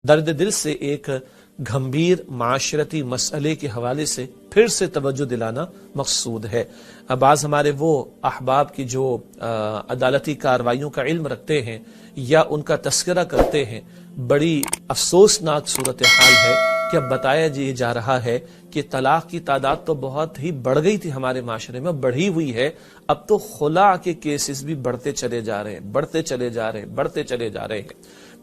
درد دل سے ایک گھمبیر معاشرتی مسئلے کے حوالے سے پھر سے توجہ دلانا مقصود ہے۔ بعض ہمارے وہ احباب کی جو عدالتی کارروائیوں کا علم رکھتے ہیں یا ان کا تذکرہ کرتے ہیں، بڑی افسوسناک صورتحال ہے کہ اب بتایا جا رہا ہے کہ طلاق کی تعداد تو بہت ہی بڑھ گئی تھی ہمارے معاشرے میں، بڑھی ہوئی ہے، اب تو خلا کے کیسز بھی بڑھتے چلے جا رہے ہیں۔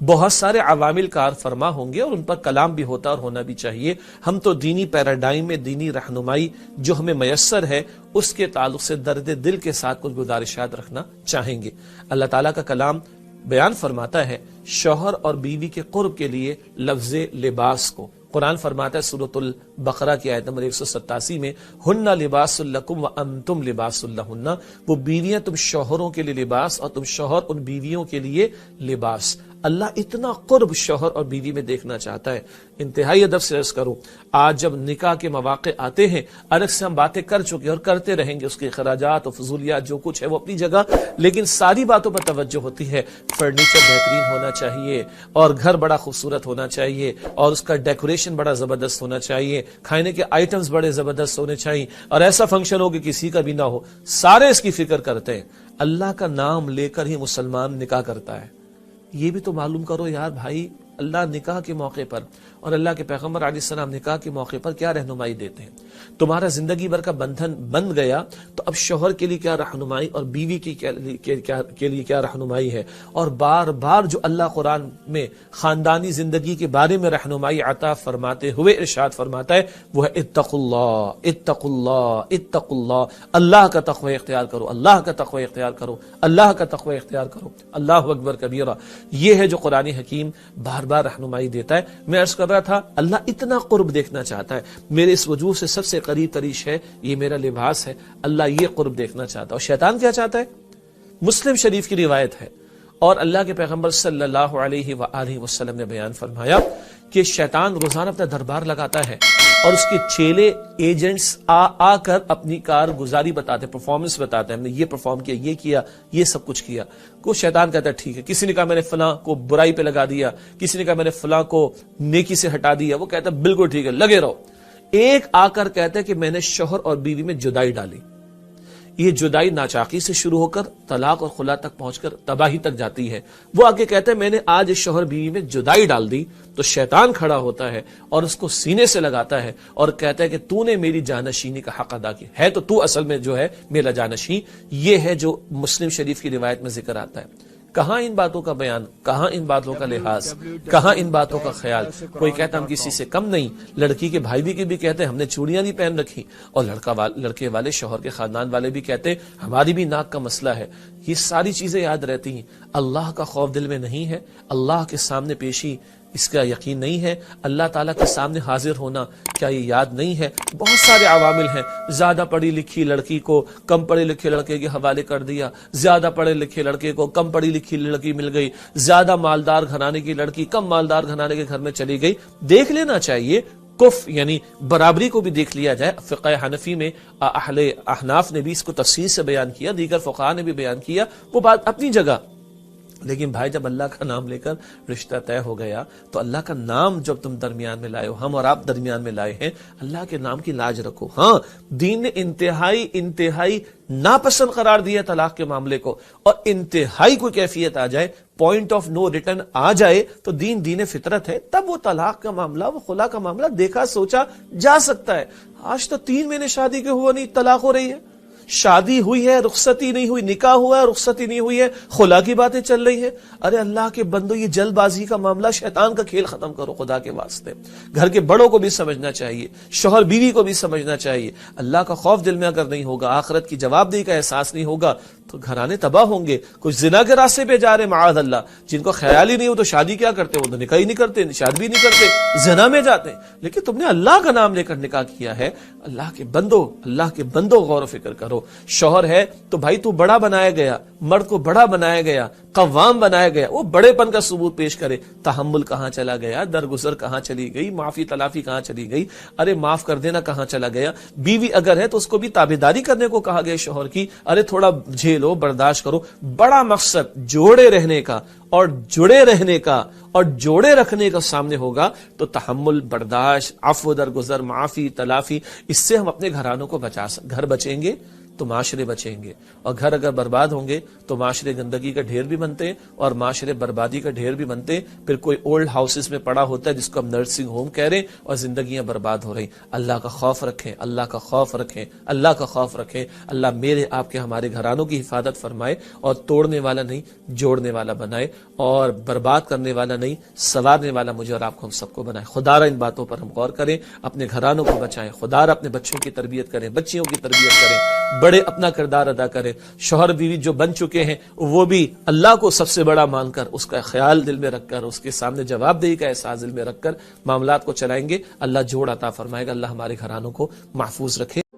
بہت سارے عوامل کار فرما ہوں گے اور ان پر کلام بھی ہوتا اور ہونا بھی چاہیے۔ ہم تو دینی پیراڈائم میں دینی رہنمائی جو ہمیں میسر ہے اس کے تعلق سے درد دل کے ساتھ کچھ گزارشات رکھنا چاہیں گے۔ اللہ تعالیٰ کا کلام بیان فرماتا ہے شوہر اور بیوی کے قرب کے لیے لفظ لباس کو۔ قرآن فرماتا ہے سورۃ البقرہ کی آیت نمبر 187 میں ہن لباس لکم وانتم لباس لہن، وہ بیویاں تم شوہروں کے لیے لباس اور تم شوہر ان بیویوں کے لیے لباس۔ اللہ اتنا قرب شوہر اور بیوی میں دیکھنا چاہتا ہے۔ انتہائی ادب سے عرض کروں، آج جب نکاح کے مواقع آتے ہیں، الگ سے ہم باتیں کر چکے اور کرتے رہیں گے، اس کے اخراجات اور فضولیات جو کچھ ہے وہ اپنی جگہ، لیکن ساری باتوں پر توجہ ہوتی ہے۔ فرنیچر بہترین ہونا چاہیے اور گھر بڑا خوبصورت ہونا چاہیے اور اس کا ڈیکوریشن بڑا زبردست ہونا چاہیے، کھانے کے آئٹمز بڑے زبردست ہونے چاہیے اور ایسا فنکشن ہو کہ کسی کا بھی نہ ہو، سارے اس کی فکر کرتے ہیں۔ اللہ کا نام لے کر ہی مسلمان نکاح کرتا ہے۔ یہ بھی تو معلوم کرو یار بھائی، اللہ نکاح کے موقع پر اور اللہ کے پیغمبر علیہ السلام نکاح کے موقع پر کیا رہنمائی دیتے ہیں۔ تمہارا زندگی بھر کا بندھن بن گیا تو اب شوہر کے لیے کیا رہنمائی اور بیوی کی کے لیے کیا رہنمائی ہے، اور بار بار جو اللہ قرآن میں خاندانی زندگی کے بارے میں رہنمائی عطا فرماتے ہوئے ارشاد فرماتا ہے وہ ہے اتقوا اللہ اتقوا اللہ اتقوا اللہ، اللہ کا تقوی اختیار کرو، اللہ کا تقوی اختیار کرو، اللہ کا تقوی اختیار کرو، اللہ اکبر کبیرہ۔ یہ ہے جو قرآن حکیم بار بار رہنمائی دیتا ہے۔ میں عرض کر رہا تھا اللہ اتنا قرب دیکھنا چاہتا ہے، میرے اس وجود سے سب سے قریب تریش ہے یہ میرا لباس ہے، اللہ یہ قرب دیکھنا چاہتا ہے۔ اور شیطان کیا چاہتا ہے؟ مسلم شریف کی روایت ہے اور اللہ کے پیغمبر صلی اللہ علیہ وآلہ وسلم نے بیان فرمایا کہ شیطان روزانہ اپنا دربار لگاتا ہے اور اس کے چیلے ایجنٹس آ کر اپنی کارگزاری بتاتے، پرفارمنس بتاتے ہیں، ہم نے یہ پرفارم کیا، یہ کیا، یہ سب کچھ کیا۔ کو شیطان کہتا ہے ٹھیک ہے، کسی نے کہا میں نے فلاں کو برائی پہ لگا دیا، کسی نے کہا میں نے فلاں کو نیکی سے ہٹا دیا، وہ کہتا ہے بالکل ٹھیک ہے لگے رہو۔ ایک آ کر کہتا ہے کہ میں نے شوہر اور بیوی میں جدائی ڈالی۔ یہ جدائی ناچاقی سے شروع ہو کر طلاق اور خلا تک پہنچ کر تباہی تک جاتی ہے۔ وہ آگے کہتا ہے میں نے آج شوہر بیوی میں جدائی ڈال دی، تو شیطان کھڑا ہوتا ہے اور اس کو سینے سے لگاتا ہے اور کہتا ہے کہ تو نے میری جانشینی کا حق ادا کیا ہے، تو اصل میں جو ہے میرا جانشین۔ یہ ہے جو مسلم شریف کی روایت میں ذکر آتا ہے۔ کہاں ان باتوں کا بیان، کہاں ان باتوں کا لحاظ، کہاں ان باتوں کا خیال؟ کوئی کہتا ہم کسی سے کم نہیں، لڑکی کے بھائی بھی کہتے ہیں ہم نے چوڑیاں نہیں پہن رکھی، اور لڑکے والے شوہر کے خاندان والے بھی کہتے ہیں ہماری بھی ناک کا مسئلہ ہے۔ یہ ساری چیزیں یاد رہتی ہیں۔ اللہ کا خوف دل میں نہیں ہے، اللہ کے سامنے پیشی اس کا یقین نہیں ہے، اللہ تعالیٰ کے سامنے حاضر ہونا کیا یہ یاد نہیں ہے؟ بہت سارے عوامل ہیں۔ زیادہ پڑھی لکھی لڑکی کو کم پڑھے لکھے لڑکے کے حوالے کر دیا، زیادہ پڑھے لکھے لڑکے کو کم پڑھی لکھی لڑکی مل گئی، زیادہ مالدار گھرانے کی لڑکی کم مالدار گھرانے کے گھر میں چلی گئی۔ دیکھ لینا چاہیے، کف یعنی برابری کو بھی دیکھ لیا جائے۔ فقہ حنفی میں اہل احناف نے بھی اس کو تفصیل سے بیان کیا، دیگر فقہاء نے بھی بیان کیا، وہ بات اپنی جگہ۔ لیکن بھائی جب اللہ کا نام لے کر رشتہ طے ہو گیا تو اللہ کا نام جب تم درمیان میں لائے ہو، ہم اور آپ درمیان میں لائے ہیں، اللہ کے نام کی لاج رکھو۔ ہاں دین نے انتہائی ناپسند قرار دیا طلاق کے معاملے کو، اور انتہائی کوئی کیفیت آ جائے، پوائنٹ آف نو ریٹرن آ جائے تو دین فطرت ہے، تب وہ طلاق کا معاملہ، وہ خلا کا معاملہ دیکھا سوچا جا سکتا ہے۔ آج تو 3 مہینے شادی کے ہوا نہیں طلاق ہو رہی ہے، شادی ہوئی ہے رخصتی نہیں ہوئی، نکاح ہوا ہے رخصتی نہیں ہوئی ہے، خلا کی باتیں چل رہی ہیں۔ ارے اللہ کے بندو، یہ جلد بازی کا معاملہ، شیطان کا کھیل ختم کرو خدا کے واسطے۔ گھر کے بڑوں کو بھی سمجھنا چاہیے، شوہر بیوی کو بھی سمجھنا چاہیے۔ اللہ کا خوف دل میں اگر نہیں ہوگا، آخرت کی جواب دہی کا احساس نہیں ہوگا تو گھرانے تباہ ہوں گے۔ کچھ زنا کے راستے پہ جا رہے معاذ اللہ، جن کو خیال ہی نہیں ہو تو شادی کیا کرتے، وہ تو نکاح ہی نہیں کرتے، شادی بھی نہیں کرتے، زنا میں جاتے ہیں۔ لیکن تم نے اللہ کا نام لے کر نکاح کیا ہے۔ اللہ کے بندو غور و فکر کرو۔ شوہر ہے تو بھائی تو بڑا بنایا گیا، مرد کو بڑا بنایا گیا، قوام بنایا گیا، وہ بڑے پن کا ثبوت پیش کرے۔ تحمل کہاں چلا گیا، درگزر کہاں چلی گئی، معافی تلافی کہاں چلی گئی، ارے معاف کر دینا کہاں چلا گیا۔ بیوی اگر ہے تو اس کو بھی تابعداری کرنے کو کہا گیا شوہر کی، ارے تھوڑا جھیلو، برداشت کرو۔ بڑا مقصد جوڑے رہنے کا اور جڑے رہنے کا اور جوڑے رکھنے کا سامنے ہوگا تو تحمل، برداشت، عفو، درگزر، معافی تلافی، اس سے ہم اپنے گھرانوں کو گھر بچیں گے تو معاشرے بچیں گے، اور گھر اگر برباد ہوں گے تو معاشرے گندگی کا ڈھیر بھی بنتے ہیں اور معاشرے بربادی کا ڈھیر بھی بنتے ہیں۔ پھر کوئی اولڈ ہاؤسز میں پڑا ہوتا ہے جس کو ہم نرسنگ ہوم کہہ رہے ہیں، اور زندگیاں برباد ہو رہی۔ اللہ کا خوف رکھیں، اللہ کا خوف رکھیں، اللہ کا خوف رکھیں۔ اللہ میرے آپ کے ہمارے گھرانوں کی حفاظت فرمائے اور توڑنے والا نہیں جوڑنے والا بنائے، اور برباد کرنے والا نہیں سنوارنے والا مجھے اور آپ کو ہم سب کو بنائے۔ خدا را ان باتوں پر ہم غور کریں، اپنے گھرانوں کو بچائیں، خدا را اپنے بچوں کی تربیت کریں، بچیوں کی تربیت کریں، بڑے اپنا کردار ادا کریں۔ شوہر بیوی جو بن چکے ہیں وہ بھی اللہ کو سب سے بڑا مان کر، اس کا خیال دل میں رکھ کر، اس کے سامنے جواب دہی کا احساس دل میں رکھ کر معاملات کو چلائیں گے۔ اللہ جوڑ عطا فرمائے گا۔ اللہ ہمارے گھرانوں کو محفوظ رکھے۔